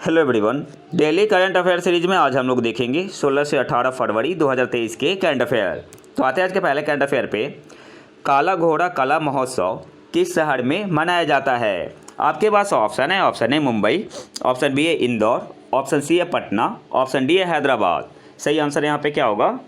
Hello everyone, daily current affair series में आज हम लोग देखेंगे 16 से 18 फरवरी 2023 के करंट अफेयर। तो आते हैं आज के पहले करंट अफेयर पे। काला घोड़ा कला महोत्सव किस शहर में मनाया जाता है? आपके पास ऑप्शन है। Option A Mumbai, option B है इंदौर, ऑप्शन सी है पटना, ऑप्शन डी है हैदराबाद। सही आंसर यहाँ पे क्या होगा?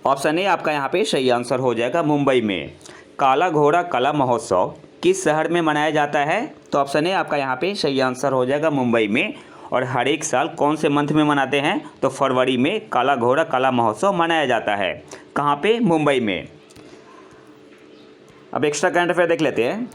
ऑप्शन ए आपका यहाँ पे सही आंसर हो जाएगा, मुंबई में। काला घोड़ा कला महोत्सव किस शहर में मनाया जाता है? तो ऑप्शन ए आपका यहाँ पे सही आंसर हो जाएगा, मुंबई में। और हर एक साल कौन से मंथ में मनाते हैं? तो फरवरी में काला घोड़ा कला महोत्सव मनाया जाता है। कहाँ पे? मुंबई में। अब एक्स्ट्रा करंट अफेयर देख लेते हैं।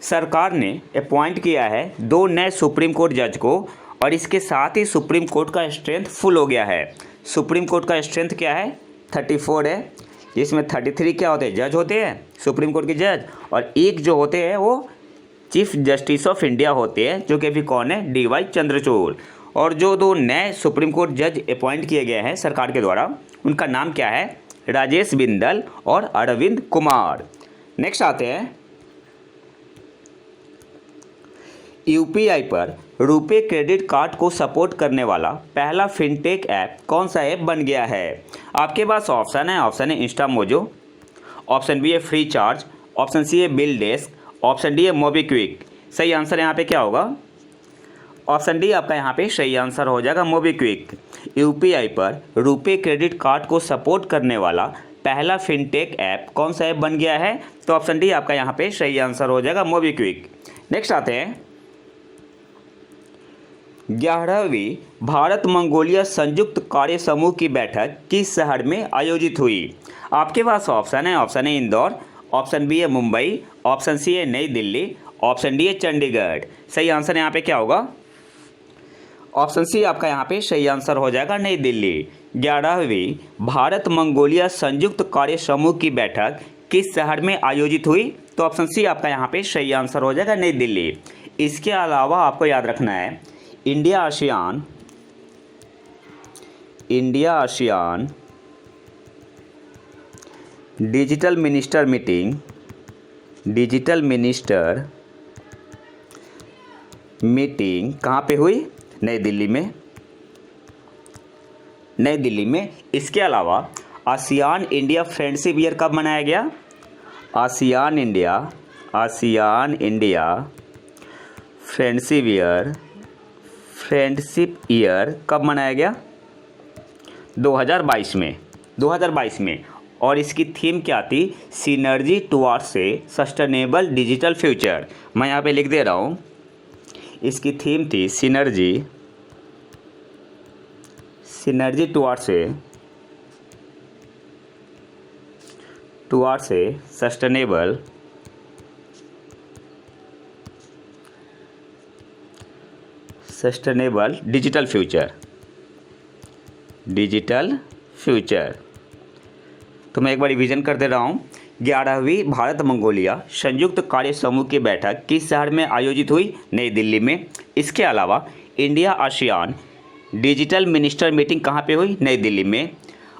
सरकार ने अपॉइंट किया है 2 नए सुप्रीम कोर्ट जज को, और इसके साथ ही सुप्रीम कोर्ट का स्ट्रेंथ फुल हो गया है। सुप्रीम कोर्ट का स्ट्रेंथ क्या है? 34 है, जिसमें 33 क्या होते हैं? जज होते हैं, सुप्रीम कोर्ट के जज, और एक जो होते हैं वो चीफ जस्टिस ऑफ इंडिया होते हैं, जो कि अभी कौन है? DY चंद्रचूड़। और जो 2 नए सुप्रीम कोर्ट जज अपॉइंट किए गए हैं सरकार के द्वारा, उनका नाम क्या है? राजेश बिंदल और अरविंद कुमार। नेक्स्ट आते हैं, UPI पर रुपे क्रेडिट कार्ड को सपोर्ट करने वाला पहला फिनटेक ऐप कौन सा ऐप बन गया है? आपके पास ऑप्शन है। ऑप्शन है इंस्टामोजो, ऑप्शन बी है फ्री चार्ज, ऑप्शन सी है बिल डेस्क, ऑप्शन डी है मोबीक्विक। सही आंसर यहाँ पे क्या होगा? ऑप्शन डी आपका यहाँ पे सही आंसर हो जाएगा, मोबीक्विक। UPI पर रुपे क्रेडिट कार्ड को सपोर्ट करने वाला पहला फिनटेक ऐप कौन सा ऐप बन गया है? तो ऑप्शन डी आपका यहाँ पे सही आंसर हो जाएगा, मोबीक्विक। नेक्स्ट आते हैं, 11वीं भारत मंगोलिया संयुक्त कार्य समूह की बैठक किस शहर में आयोजित हुई? आपके पास ऑप्शन है। ऑप्शन है इंदौर, ऑप्शन बी है मुंबई, ऑप्शन सी है नई दिल्ली, ऑप्शन डी है चंडीगढ़। सही आंसर यहाँ पे क्या होगा? ऑप्शन सी आपका यहाँ पे सही आंसर हो जाएगा, नई दिल्ली। 11वीं भारत मंगोलिया संयुक्त कार्य समूह की बैठक किस शहर में आयोजित हुई? तो ऑप्शन सी आपका यहाँ पे सही आंसर हो जाएगा, नई दिल्ली। इसके अलावा आपको याद रखना है, India ASEAN digital minister meeting कहाँ पे हुई? नई दिल्ली में। इसके अलावा आसियान इंडिया फ्रेंडशिप ईयर कब मनाया गया? आसियान इंडिया फ्रेंडशिप ईयर कब मनाया गया? 2022 में। और इसकी थीम क्या थी? सिनर्जी टुवार्ड्स ए सस्टेनेबल डिजिटल फ्यूचर। मैं यहाँ पे लिख दे रहा हूँ, इसकी थीम थी सिनर्जी टुवार्ड्स ए सस्टेनेबल डिजिटल फ्यूचर। तो मैं एक बार रिवीजन कर दे रहा हूँ। 11वीं भारत मंगोलिया संयुक्त कार्य समूह की बैठक किस शहर में आयोजित हुई? नई दिल्ली में। इसके अलावा India ASEAN digital minister meeting कहाँ पे हुई? नई दिल्ली में।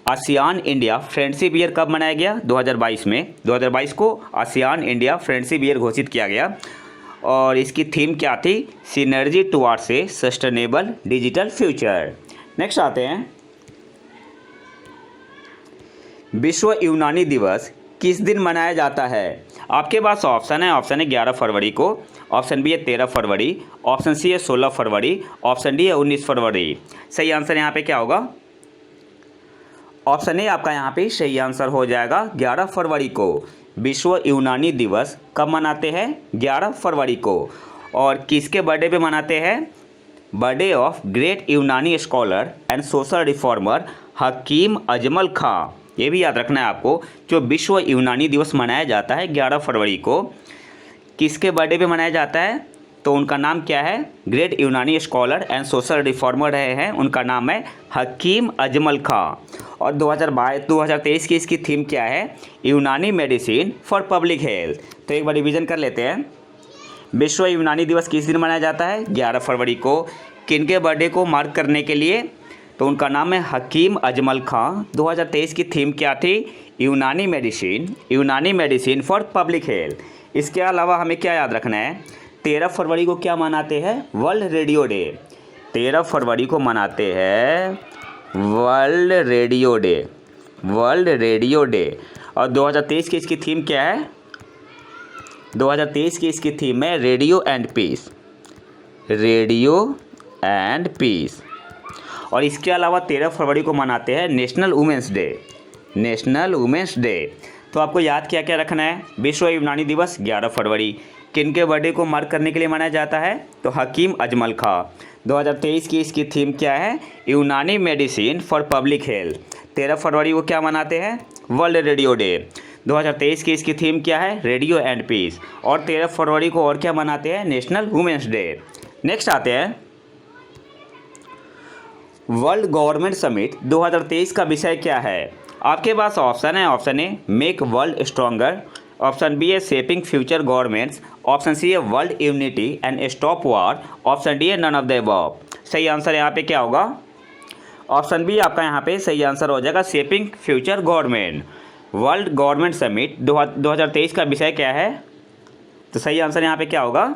आसियान इंडिया फ्रेंडशिप ईयर कब मनाया गया? 2022 में। 2022 को आसियान इंडिया फ्रेंडशिप ईयर घोषित किया गया, और इसकी थीम क्या थी? सिनर्जी टुवार्ड्स ए सस्टेनेबल डिजिटल फ्यूचर। नेक्स्ट आते हैं, विश्व यूनानी दिवस किस दिन मनाया जाता है? आपके पास ऑप्शन है। ऑप्शन है 11 फरवरी को, ऑप्शन बी है 13 फरवरी, ऑप्शन सी है 16 फरवरी, ऑप्शन डी है 19 फरवरी। सही आंसर यहाँ पे क्या होगा? ऑप्शन ए आपका यहाँ पे सही आंसर हो जाएगा, 11 फरवरी को। विश्व यूनानी दिवस कब मनाते हैं? 11 फरवरी को। और किसके बर्थडे पे मनाते हैं? बर्थडे ऑफ ग्रेट यूनानी scholar and social reformer Hakim Ajmal खां। ये भी याद रखना है आपको, जो विश्व यूनानी दिवस मनाया जाता है 11 फरवरी को, किसके बर्थडे पे मनाया जाता है? तो उनका नाम क्या है? ग्रेट यूनानी स्कॉलर एंड सोशल रिफॉर्मर रहे हैं, उनका नाम है हकीम अजमल खां। और 2023 की इसकी थीम क्या है? यूनानी मेडिसिन फॉर पब्लिक हेल्थ। तो एक बार रिवीजन कर लेते हैं। विश्व यूनानी दिवस किस दिन मनाया जाता है? 11 फरवरी को। किनके बर्थडे को मार्क करने के लिए? तो उनका नाम है हकीम अजमल खां। 2023 की थीम क्या थी? यूनानी मेडिसिन फॉर पब्लिक हेल्थ। इसके अलावा हमें क्या याद रखना है? 13 फरवरी को क्या मनाते हैं? World radio day. 13 फरवरी को मनाते हैं world radio day, world radio day. और 2023 की इसकी थीम क्या है? 2023 की इसकी थीम है radio and peace, radio and peace. और इसके अलावा 13 फरवरी को मनाते हैं national women's day, national women's day. तो आपको याद क्या क्या रखना है? विश्व यूनानी दिवस 11 फरवरी, किन के बर्थडे को मार्क करने के लिए मनाया जाता है? तो हकीम अजमल खां। 2023 की इसकी थीम क्या है? यूनानी मेडिसिन फॉर पब्लिक हेल्थ। 13 फरवरी को क्या मनाते हैं? World radio day. 2023 की इसकी थीम क्या है? Radio and peace. और 13 फरवरी को और क्या मनाते हैं? National women's day. नेक्स्ट आते हैं वर्ल्ड गवर्नमेंट समिट 2023 का विषय क्या है? आपके पास ऑप्शन है, option A make world stronger, option B है shaping future governments, option C है world unity and stop war, option D है नन ऑफ द अबव। सही आंसर यहाँ पे क्या होगा? ऑप्शन बी आपका यहाँ पे सही आंसर हो जाएगा, shaping future government. World government summit 2023 का विषय क्या है? तो सही आंसर यहाँ पे क्या होगा?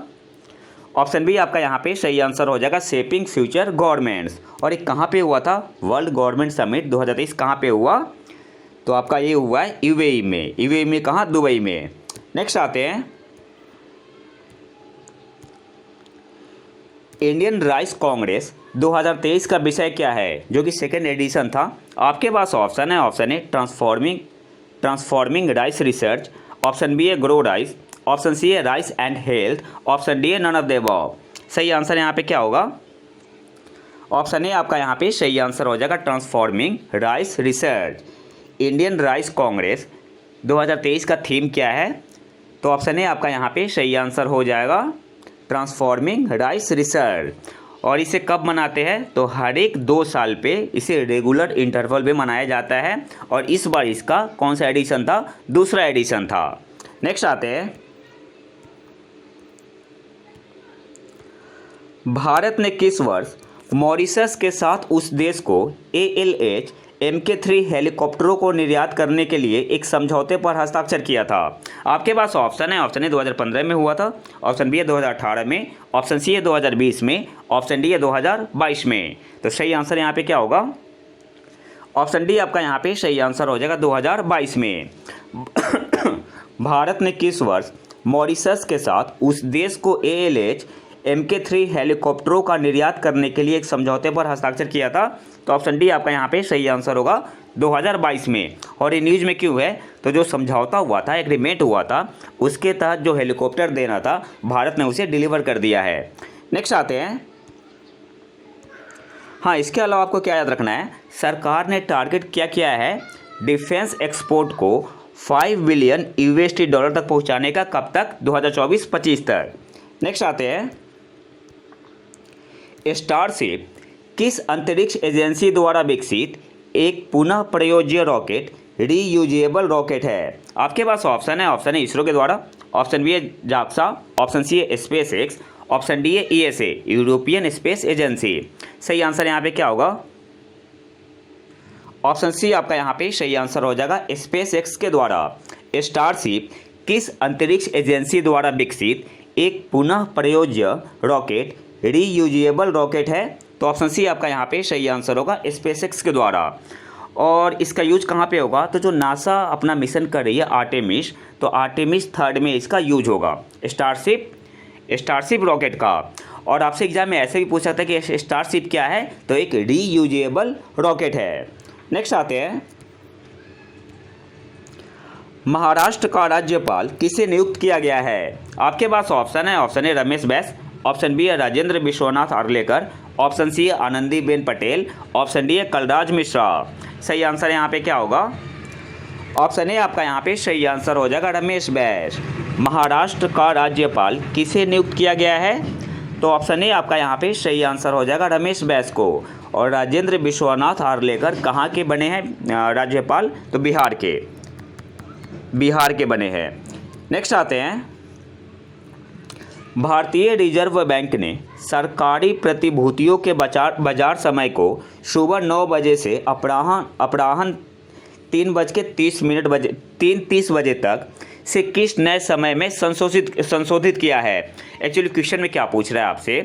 ऑप्शन बी आपका यहाँ पे सही आंसर हो जाएगा, शेपिंग फ्यूचर गवर्नमेंट्स। और ये कहाँ पे हुआ था? वर्ल्ड गवर्नमेंट समिट 2023 कहाँ पे हुआ? तो आपका ये हुआ है यूएई में। यूएई में कहाँ? दुबई में। नेक्स्ट आते हैं इंडियन राइस कांग्रेस 2023 का विषय क्या है, जो कि सेकेंड एडिशन था। आपके पास ऑप्शन है, option A transforming rice research, option B है ग्रो राइस, ऑप्शन सी है rice and health, option D है नन ऑफ द अबव। सही आंसर यहाँ पे क्या होगा? ऑप्शन ए आपका यहाँ पे सही आंसर हो जाएगा, transforming rice research. Indian rice Congress 2023 का थीम क्या है? तो ऑप्शन ए आपका यहाँ पे सही आंसर हो जाएगा, ट्रांसफॉर्मिंग राइस रिसर्च। और इसे कब मनाते हैं? तो हर एक 2 साल पे इसे रेगुलर इंटरवल में मनाया जाता है। और इस बार इसका कौन सा एडिशन था? दूसरा एडिशन था। नेक्स्ट आते हैं भारत ने किस वर्ष मॉरिशस के साथ उस देश को ALH MK3 हेलीकॉप्टरों को निर्यात करने के लिए एक समझौते पर हस्ताक्षर किया था? आपके पास ऑप्शन है, ऑप्शन ए 2015 में हुआ था, ऑप्शन बी है 2018 में, ऑप्शन सी है 2020 में, ऑप्शन डी है 2022 में। तो सही आंसर यहाँ पे क्या होगा? ऑप्शन डी आपका यहाँ पे सही आंसर हो जाएगा, 2022 में। भारत ने किस वर्ष मॉरिशस के साथ उस देश को ALH MK3 हेलीकॉप्टरों का निर्यात करने के लिए एक समझौते पर हस्ताक्षर किया था? तो ऑप्शन डी आपका यहाँ पे सही आंसर होगा, 2022 में। और ये न्यूज़ में क्यों है? तो जो समझौता हुआ था, एग्रीमेंट हुआ था, उसके तहत जो हेलीकॉप्टर देना था भारत ने उसे डिलीवर कर दिया है। नेक्स्ट आते हैं, हाँ इसके अलावा आपको क्या याद रखना है? सरकार ने टारगेट क्या किया है डिफेंस एक्सपोर्ट को $5 बिलियन तक पहुँचाने का? कब तक? 2024-25 तक। नेक्स्ट आते हैं स्टारशिप किस अंतरिक्ष एजेंसी द्वारा विकसित एक पुनः प्रयोज्य रॉकेट, रीयूजेबल रॉकेट है? आपके पास ऑप्शन है, ऑप्शन ए इसरो के द्वारा, ऑप्शन बी है जाक्सा, ऑप्शन सी है SpaceX, ऑप्शन डी है ESA यूरोपियन स्पेस एजेंसी। सही आंसर यहाँ पे क्या होगा? ऑप्शन सी आपका यहाँ पे सही आंसर हो जाएगा, SpaceX के द्वारा। स्टारशिप किस अंतरिक्ष एजेंसी द्वारा विकसित एक पुनः प्रयोज्य रॉकेट, रीयूजेबल रॉकेट है? तो ऑप्शन सी आपका यहाँ पे सही आंसर होगा, SpaceX के द्वारा। और इसका यूज कहाँ पे होगा? तो जो नासा अपना मिशन कर रही है आर्टेमिस, तो आर्टेमिस 3 में इसका यूज होगा, स्टारशिप रॉकेट का। और आपसे एग्जाम में ऐसे भी पूछ सकता है कि स्टारशिप क्या है? तो एक रीयूजेबल रॉकेट है। नेक्स्ट आते हैं महाराष्ट्र का राज्यपाल किसे नियुक्त किया गया है? आपके पास ऑप्शन है, option A Ramesh Bais, option B है राजेंद्र विश्वनाथ आर्लेकर, ऑप्शन सी है आनंदीबेन पटेल, ऑप्शन डी है कलराज मिश्रा। सही आंसर यहाँ पे क्या होगा? ऑप्शन ए आपका यहाँ पे सही आंसर हो जाएगा, रमेश बैस। महाराष्ट्र का राज्यपाल किसे नियुक्त किया गया है? तो ऑप्शन ए आपका यहाँ पे सही आंसर हो जाएगा, रमेश बैस को। और राजेंद्र विश्वनाथ आर्लेकर कहाँ के बने हैं राज्यपाल? तो बिहार के बने हैं। नेक्स्ट आते हैं भारतीय रिजर्व बैंक ने सरकारी प्रतिभूतियों के बाजार समय को सुबह 9 बजे से अपराह्न 3:30 बजे तक से किस नए समय में संशोधित किया है। एक्चुअली क्वेश्चन में क्या पूछ रहा है आपसे,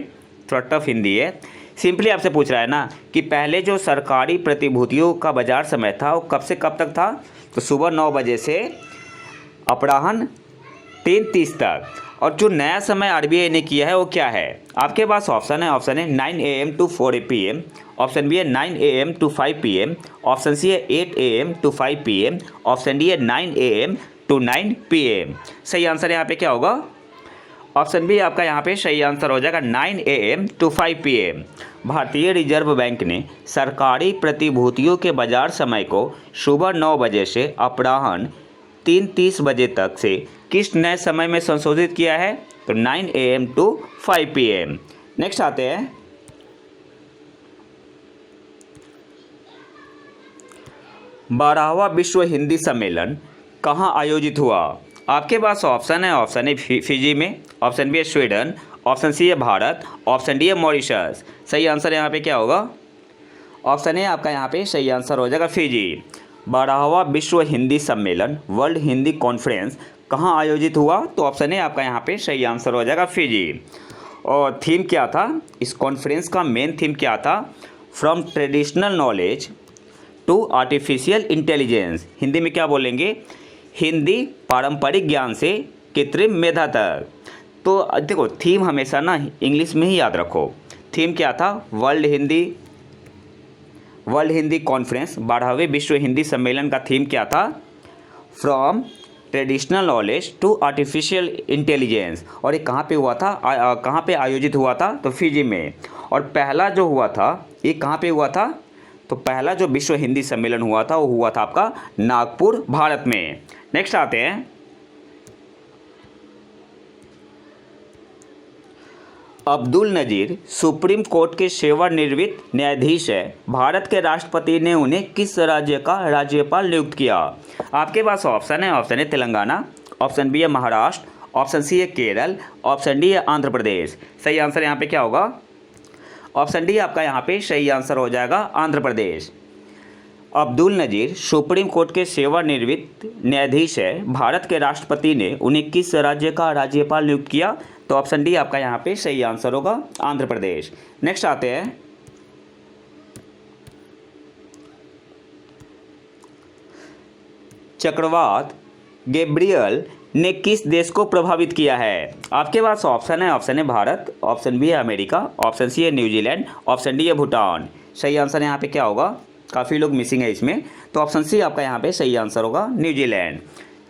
थोड़ा टफ हिंदी है। सिंपली आपसे पूछ रहा है ना कि पहले जो सरकारी प्रतिभूतियों का बाजार समय था वो कब से कब तक था, तो सुबह 9 बजे से अपराह्न 3:30 तक। और जो नया समय आरबीआई ने किया है वो क्या है, आपके पास ऑप्शन है 9 AM to 4 PM, option B है 9 AM to 5 PM, option C है 8 AM to 5 PM, option D है 9 AM to 9 PM। सही आंसर यहाँ पे क्या होगा, ऑप्शन बी आपका यहाँ पे सही आंसर हो जाएगा 9 AM to 5 PM। भारतीय रिजर्व बैंक ने सरकारी प्रतिभूतियों के बाजार समय को सुबह 9 बजे से अपराह्न 3:30 बजे तक से किस नए समय में संशोधित किया है, तो 9 AM to 5 PM। नेक्स्ट आते हैं, 12वां विश्व हिंदी सम्मेलन कहाँ आयोजित हुआ। आपके पास ऑप्शन है फिजी में, ऑप्शन बी है स्वीडन, ऑप्शन सी है भारत, ऑप्शन डी है मॉरिशस। सही आंसर यहाँ पे क्या होगा, ऑप्शन ए आपका यहाँ पे सही आंसर हो जाएगा फिजी। 12वां विश्व हिंदी सम्मेलन वर्ल्ड हिंदी कॉन्फ्रेंस कहाँ आयोजित हुआ, तो ऑप्शन ए आपका यहाँ पे सही आंसर हो जाएगा फिजी। और थीम क्या था, इस कॉन्फ्रेंस का मेन थीम क्या था, from traditional knowledge to artificial intelligence. Hindi में क्या बोलेंगे, हिंदी पारंपरिक ज्ञान से कृत्रिम मेधा तक। तो देखो थीम हमेशा ना इंग्लिश में ही याद रखो। थीम क्या था, वर्ल्ड हिंदी कॉन्फ्रेंस, 12वें विश्व हिंदी सम्मेलन का थीम क्या था, from traditional knowledge to artificial intelligence. और ये कहाँ पे हुआ था, कहाँ पे आयोजित हुआ था, तो फिजी में। और पहला जो हुआ था ये कहाँ पे हुआ था, तो पहला जो विश्व हिंदी सम्मेलन हुआ था वो हुआ था आपका नागपुर, भारत में। नेक्स्ट आते हैं, अब्दुल नज़ीर सुप्रीम कोर्ट के सेवानिवृत्त न्यायाधीश है। भारत के राष्ट्रपति ने उन्हें किस राज्य का राज्यपाल नियुक्त किया। आपके पास ऑप्शन है तेलंगाना, ऑप्शन बी है महाराष्ट्र, ऑप्शन सी है केरल, ऑप्शन डी है आंध्र प्रदेश। सही आंसर यहाँ पे क्या होगा, ऑप्शन डी आपका यहाँ पे सही आंसर हो जाएगा आंध्र प्रदेश। अब्दुल नज़ीर सुप्रीम कोर्ट के सेवानिवृत्त न्यायाधीश है। भारत के राष्ट्रपति ने उन्हें किस राज्य का राज्यपाल नियुक्त किया, तो ऑप्शन डी आपका यहाँ पे सही आंसर होगा आंध्र प्रदेश। नेक्स्ट आते हैं, चक्रवात गैब्रियल ने किस देश को प्रभावित किया है। आपके पास ऑप्शन है भारत, ऑप्शन बी है अमेरिका, ऑप्शन सी है न्यूजीलैंड, ऑप्शन डी है भूटान। सही आंसर यहाँ पे क्या होगा, काफ़ी लोग मिसिंग है इसमें, तो ऑप्शन सी आपका यहाँ पे सही आंसर होगा न्यूजीलैंड।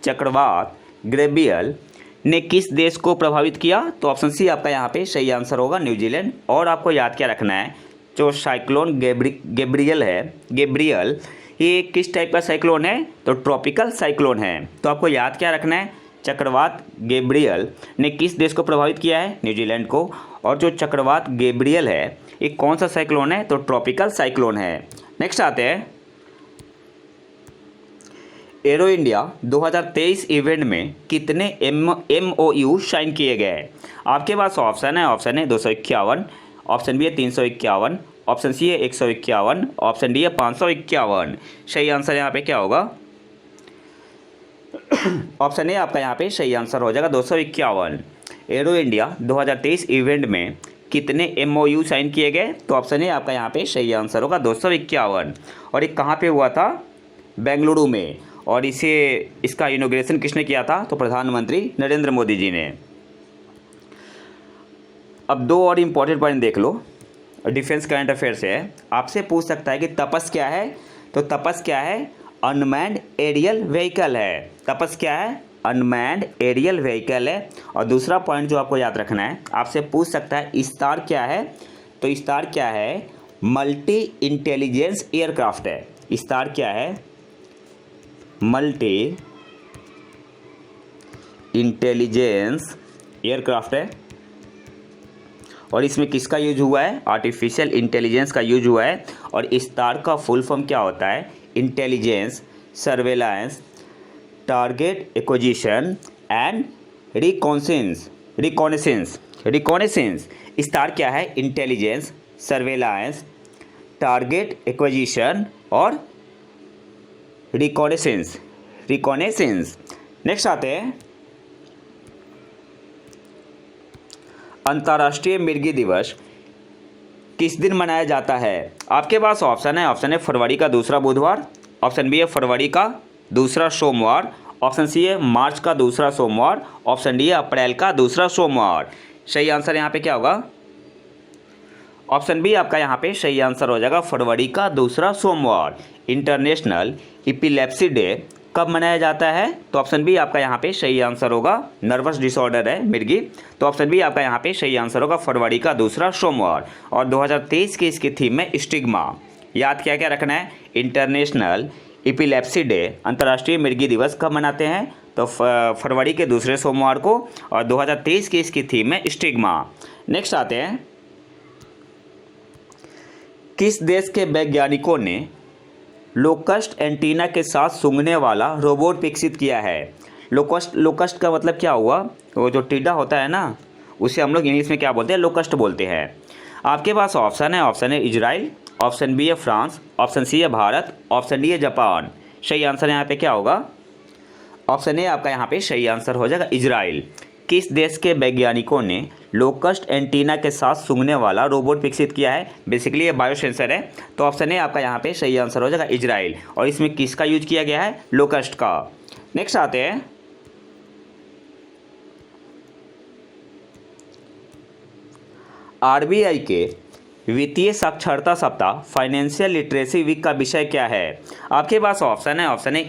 चक्रवात गैब्रियल ने किस देश को प्रभावित किया, तो ऑप्शन सी आपका यहाँ पे सही आंसर होगा न्यूजीलैंड। और आपको याद क्या रखना है, जो साइक्लोन गैब्रियल है, गैब्रियल ये किस टाइप का साइक्लोन है, तो ट्रॉपिकल साइक्लोन है। तो आपको याद क्या रखना है, चक्रवात गैब्रियल ने किस देश को प्रभावित किया है, न्यूजीलैंड को। और जो चक्रवात गैब्रियल है ये कौन सा साइक्लोन है, तो ट्रॉपिकल साइक्लोन है। नेक्स्ट आते हैं, एरो इंडिया 2023 इवेंट में कितने MOU साइन किए गए। आपके पास ऑप्शन है 251, ऑप्शन बी है 351, ऑप्शन सी है 151, ऑप्शन डी है 551। सही आंसर यहाँ पे क्या होगा, ऑप्शन ए आपका यहाँ पे सही आंसर हो जाएगा 251। एरो इंडिया 2023 इवेंट में कितने MOU साइन किए गए, तो ऑप्शन ए आपका यहाँ पे सही आंसर होगा 251। और ये कहाँ पे हुआ था, बेंगलुरु में। और इसका इनॉग्रेशन किसने किया था, तो प्रधानमंत्री नरेंद्र मोदी जी ने। अब दो और इम्पोर्टेंट पॉइंट देख लो, डिफेंस करंट अफेयर से है। आपसे पूछ सकता है कि तपस क्या है, तो तपस क्या है, अनमैन्ड एरियल व्हीकल है। तपस क्या है, अनमैन्ड एरियल व्हीकल है। और दूसरा पॉइंट जो आपको याद रखना है, आपसे पूछ सकता है इस्तार क्या है, तो इस्तार क्या है, मल्टी इंटेलिजेंस एयरक्राफ्ट है। इस्तार क्या है, मल्टी इंटेलिजेंस एयरक्राफ्ट है। और इसमें किसका यूज हुआ है, आर्टिफिशियल इंटेलिजेंस का यूज हुआ है। और इस्तार का फुल फॉर्म क्या होता है, intelligence, surveillance, target acquisition and reconnaissance. ISTAR क्या है, इंटेलिजेंस, सर्वेलांस, टारगेट एक्विजिशन और रिकॉनेसेंस। नेक्स्ट आते हैं अंतर्राष्ट्रीय मिर्गी दिवस किस दिन मनाया जाता है। आपके पास ऑप्शन है, ऑप्शन ए फरवरी का दूसरा बुधवार, ऑप्शन बी है फरवरी का दूसरा सोमवार, ऑप्शन सी है मार्च का दूसरा सोमवार, ऑप्शन डी है अप्रैल का दूसरा सोमवार। सही आंसर यहाँ पे क्या होगा? ऑप्शन बी आपका यहाँ पे सही आंसर हो जाएगा, फरवरी का दूसरा सोमवार। इंटरनेशनल एपिलेप्सी डे कब मनाया जाता है? तो ऑप्शन बी आपका यहाँ पे सही आंसर होगा, नर्वस डिसऑर्डर है मिर्गी, तो ऑप्शन बी आपका यहाँ पे सही आंसर होगा, फरवरी का दूसरा सोमवार। और 2023 की इसकी थीम में स्टिग्मा। याद क्या क्या रखना है? इंटरनेशनल एपिलेप्सी डे, अंतर्राष्ट्रीय मिर्गी दिवस कब मनाते हैं? तो फरवरी के दूसरे सोमवार को, और 2023 की इसकी थीम में स्टिग्मा। नेक्स्ट आते हैं, किस देश के वैज्ञानिकों ने लोकस्ट एंटीना के साथ सूंघने वाला रोबोट विकसित किया है? लोकस्ट का मतलब क्या हुआ? वो जो टिड्डा होता है ना, उसे हम लोग इंग्लिश में क्या बोलते हैं? लोकस्ट बोलते हैं। आपके पास ऑप्शन है, ऑप्शन है इजराइल, ऑप्शन बी है फ्रांस, ऑप्शन सी है भारत, ऑप्शन डी है जापान। सही आंसर यहाँ पे क्या होगा? ऑप्शन ए आपका यहाँ पे सही आंसर हो जाएगा, इजराइल। किस देश के वैज्ञानिकों ने लोकस्ट एंटीना के साथ सूंघने वाला रोबोट विकसित किया है? बेसिकली ये बायोसेंसर है, तो ऑप्शन ए आपका यहाँ पे सही आंसर हो जाएगा, इजराइल। और इसमें किसका यूज किया गया है? लोकस्ट का। नेक्स्ट आते हैं, आरबीआई के वित्तीय साक्षरता सप्ताह फाइनेंशियल लिटरेसी वीक का विषय क्या है? आपके पास ऑप्शन है, option A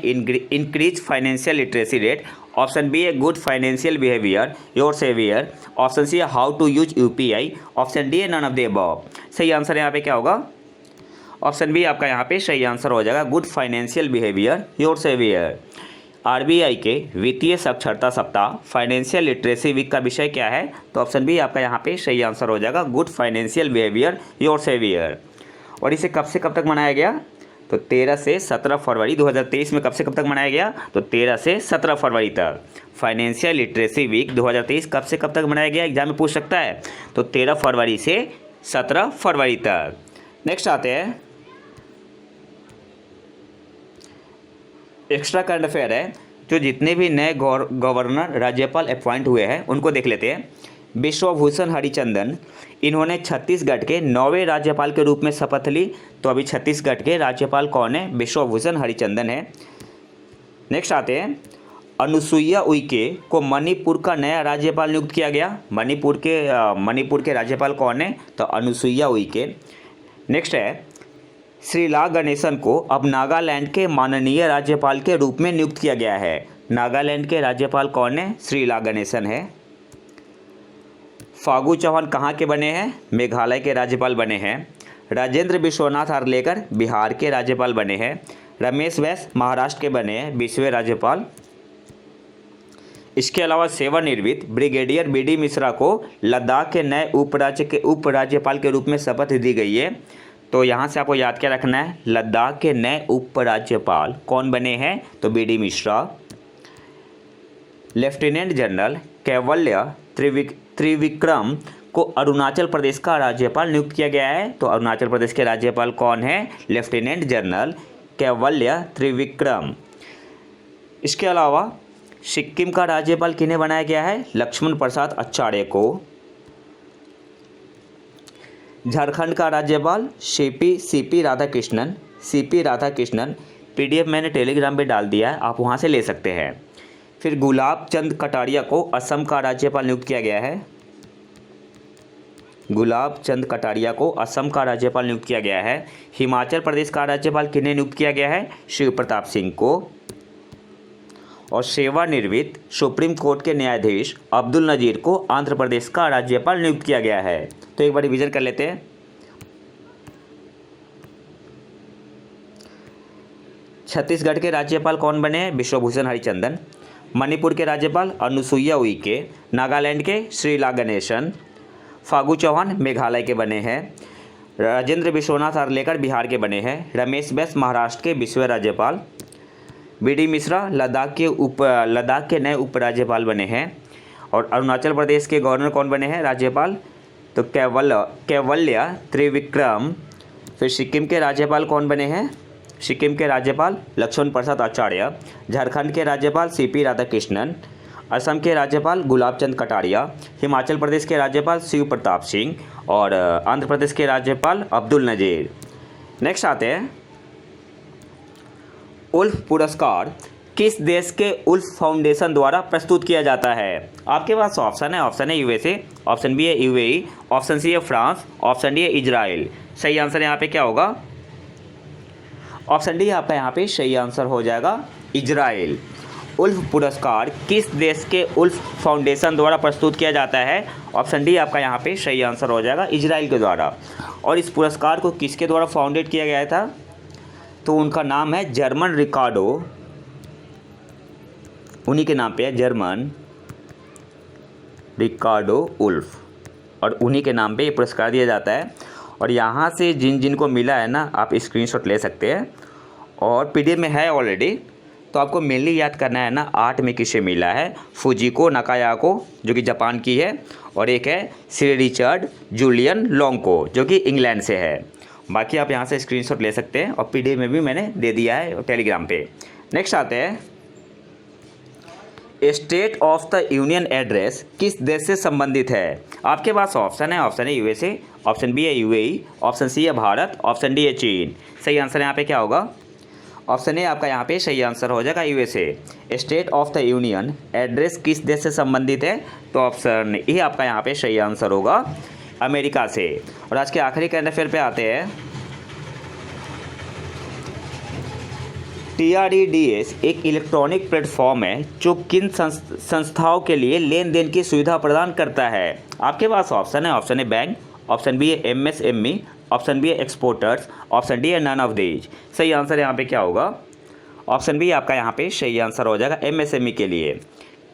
increase financial literacy rate, option B है good financial behaviour your saviour, option C है how to use UPI, option D है नन ऑफ द अबव। सही आंसर यहाँ पे क्या होगा? ऑप्शन बी आपका यहाँ पे सही आंसर हो जाएगा, good financial behaviour your saviour. RBI के वित्तीय साक्षरता सप्ताह फाइनेंशियल लिटरेसी वीक का विषय क्या है? तो ऑप्शन बी आपका यहाँ पे सही आंसर हो जाएगा, good financial behaviour your saviour. और इसे कब से कब तक मनाया गया? तो 13 से 17 फरवरी 2023 में कब से कब तक मनाया गया? तो 13 से 17 फरवरी तक। फाइनेंशियल लिटरेसी वीक 2023 कब से कब तक मनाया गया? एग्जाम में पूछ सकता है। तो 13 फरवरी से 17 फरवरी तक। नेक्स्ट आते हैं, एक्स्ट्रा करंट अफेयर है, जो जितने भी नए गवर्नर राज्यपाल अपॉइंट हुए हैं उनको देख लेते हैं। विश्वभूषण हरिचंदन, इन्होंने छत्तीसगढ़ के 9वें राज्यपाल के रूप में शपथ ली। तो अभी छत्तीसगढ़ के राज्यपाल कौन है? विश्वभूषण हरिचंदन है। नेक्स्ट आते हैं, अनुसुईया उइके को मणिपुर का नया राज्यपाल नियुक्त किया गया। मणिपुर के राज्यपाल कौन है? तो अनुसुईया उइके। नेक्स्ट है, श्रीला गणेशन को अब नागालैंड के माननीय राज्यपाल के रूप में नियुक्त किया गया है। नागालैंड के राज्यपाल कौन है? श्रीला गणेशन है। फागू चौहान कहाँ के बने हैं? मेघालय के राज्यपाल बने हैं। राजेंद्र विश्वनाथ आर्लेकर बिहार के राज्यपाल बने हैं। रमेश बैस महाराष्ट्र के बने हैं 20वें राज्यपाल। इसके अलावा सेवानिवृत्त ब्रिगेडियर बी.डी. मिश्रा को लद्दाख के नए उपराज्यपाल के रूप में शपथ दी गई है। तो यहाँ से आपको याद क्या रखना है? लद्दाख के नए उपराज्यपाल कौन बने हैं? तो बी.डी. मिश्रा। लेफ्टिनेंट जनरल कैवल्य त्रिविक्रम को अरुणाचल प्रदेश का राज्यपाल नियुक्त किया गया है। तो अरुणाचल प्रदेश के राज्यपाल कौन है? लेफ्टिनेंट जनरल कैवल्य त्रिविक्रम। इसके अलावा सिक्किम का राज्यपाल किन्हें बनाया गया है? लक्ष्मण प्रसाद आचार्य को। झारखंड का राज्यपाल सीपी राधाकृष्णन। पीडीएफ मैंने टेलीग्राम पे डाल दिया है, आप वहाँ से ले सकते हैं। फिर गुलाब चंद कटारिया को असम का राज्यपाल नियुक्त किया गया है। गुलाब चंद कटारिया को असम का राज्यपाल नियुक्त किया गया है। हिमाचल प्रदेश का राज्यपाल किन्हें नियुक्त किया गया है? शिव प्रताप सिंह को। और सेवानिवृत्त सुप्रीम कोर्ट के न्यायाधीश अब्दुल नजीर को आंध्र प्रदेश का राज्यपाल नियुक्त किया गया है। तो एक बार रिवीजन कर लेते हैं। छत्तीसगढ़ के राज्यपाल कौन बने हैं? विश्वभूषण हरिचंदन। मणिपुर के राज्यपाल अनुसुईया उइके। नागालैंड के श्रीला गणेशन। फागू चौहान मेघालय के बने हैं। राजेंद्र विश्वनाथ आर्लेकर बिहार के बने हैं। रमेश बैस महाराष्ट्र के 20वें राज्यपाल। बी.डी. मिश्रा लद्दाख के नए उपराज्यपाल बने हैं। और अरुणाचल प्रदेश के गवर्नर कौन बने हैं राज्यपाल? तो कैवल्य त्रिविक्रम। फिर सिक्किम के राज्यपाल कौन बने हैं? सिक्किम के राज्यपाल लक्ष्मण प्रसाद आचार्य, झारखंड के राज्यपाल सीपी राधाकृष्णन, असम के राज्यपाल गुलाब चंद कटारिया, हिमाचल प्रदेश के राज्यपाल शिव प्रताप सिंह और आंध्र प्रदेश के राज्यपाल अब्दुल नज़ीर। नेक्स्ट आते हैं, उल्फ पुरस्कार किस देश के उल्फ फाउंडेशन द्वारा प्रस्तुत किया जाता है? आपके पास ऑप्शन है यूएसए, ऑप्शन बी है यूएई, ऑप्शन सी है फ्रांस, ऑप्शन डी है इजराइल। सही आंसर यहाँ पे क्या होगा? ऑप्शन डी आपका यहाँ पे सही आंसर हो जाएगा, इजराइल। उल्फ पुरस्कार किस देश के उल्फ फाउंडेशन द्वारा प्रस्तुत किया जाता है? ऑप्शन डी आपका यहाँ पे सही आंसर हो जाएगा, इजराइल के द्वारा। और इस पुरस्कार को किसके द्वारा फाउंडेड किया गया था? तो उनका नाम है जर्मन रिकार्डो, उन्हीं के नाम पे है जर्मन रिकार्डो उल्फ, और उन्हीं के नाम पे ये पुरस्कार दिया जाता है। और यहाँ से जिन को मिला है ना, आप स्क्रीनशॉट ले सकते हैं और पीडीएफ में है ऑलरेडी। तो आपको मेनली याद करना है ना, 8 में किसे मिला है? फुजिको नाकायाको जो कि जापान की है, और एक है श्री रिचर्ड जूलियन लोंगको जो कि इंग्लैंड से है। बाकी आप यहाँ से स्क्रीनशॉट ले सकते हैं और पीडीएफ में भी मैंने दे दिया है टेलीग्राम पे। नेक्स्ट आते हैं, state of the union address किस देश से संबंधित है? आपके पास ऑप्शन है यूएसए, ऑप्शन बी है यूएई, ऑप्शन सी है भारत, ऑप्शन डी है चीन। सही आंसर यहाँ पे क्या होगा? ऑप्शन ए आपका यहाँ पे सही आंसर हो जाएगा, USA. State of the union address किस देश से संबंधित है? तो ऑप्शन ए आपका यहाँ पे सही आंसर होगा, अमेरिका से। और आज के आखिरी करंट अफेयर पे आते हैं, TREDS एक इलेक्ट्रॉनिक प्लेटफॉर्म है जो किन संस्थाओं के लिए लेन देन की सुविधा प्रदान करता है? आपके पास ऑप्शन है बैंक, ऑप्शन बी है MSME, ऑप्शन बी है एक्सपोर्टर्स, ऑप्शन डी है नन ऑफ दीज। सही आंसर यहाँ पे क्या होगा? ऑप्शन बी आपका यहाँ पे सही आंसर हो जाएगा, MSME के लिए।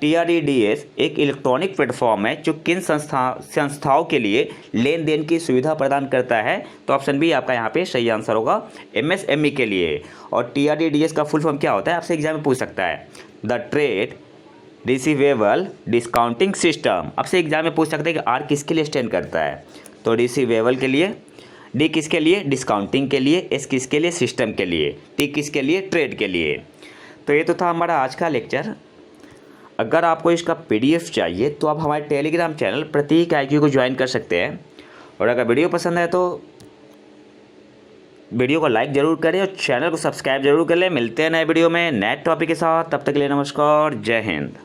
TREDS एक इलेक्ट्रॉनिक प्लेटफॉर्म है जो किन संस्थाओं के लिए लेन देन की सुविधा प्रदान करता है? तो ऑप्शन बी आपका यहाँ पे सही आंसर होगा, MSME के लिए। और TREDS का फुल फॉर्म क्या होता है? आपसे एग्जाम में पूछ सकता है, the trade receivable discounting system. आपसे एग्जाम में पूछ सकते हैं कि आर किसके लिए स्टैंड करता है? तो रिसीवेबल के लिए, डी किसके लिए? डिस्काउंटिंग के लिए, एस किसके लिए? सिस्टम के लिए, टी किसके लिए? ट्रेड के लिए। तो ये तो था हमारा आज का लेक्चर। अगर आपको इसका PDF चाहिए तो आप हमारे टेलीग्राम चैनल प्रतीक IQ को ज्वाइन कर सकते हैं। और अगर वीडियो पसंद है तो वीडियो को लाइक ज़रूर करें और चैनल को सब्सक्राइब जरूर कर लें। मिलते हैं नए वीडियो में नए टॉपिक के साथ, तब तक के लिए नमस्कार, जय हिंद।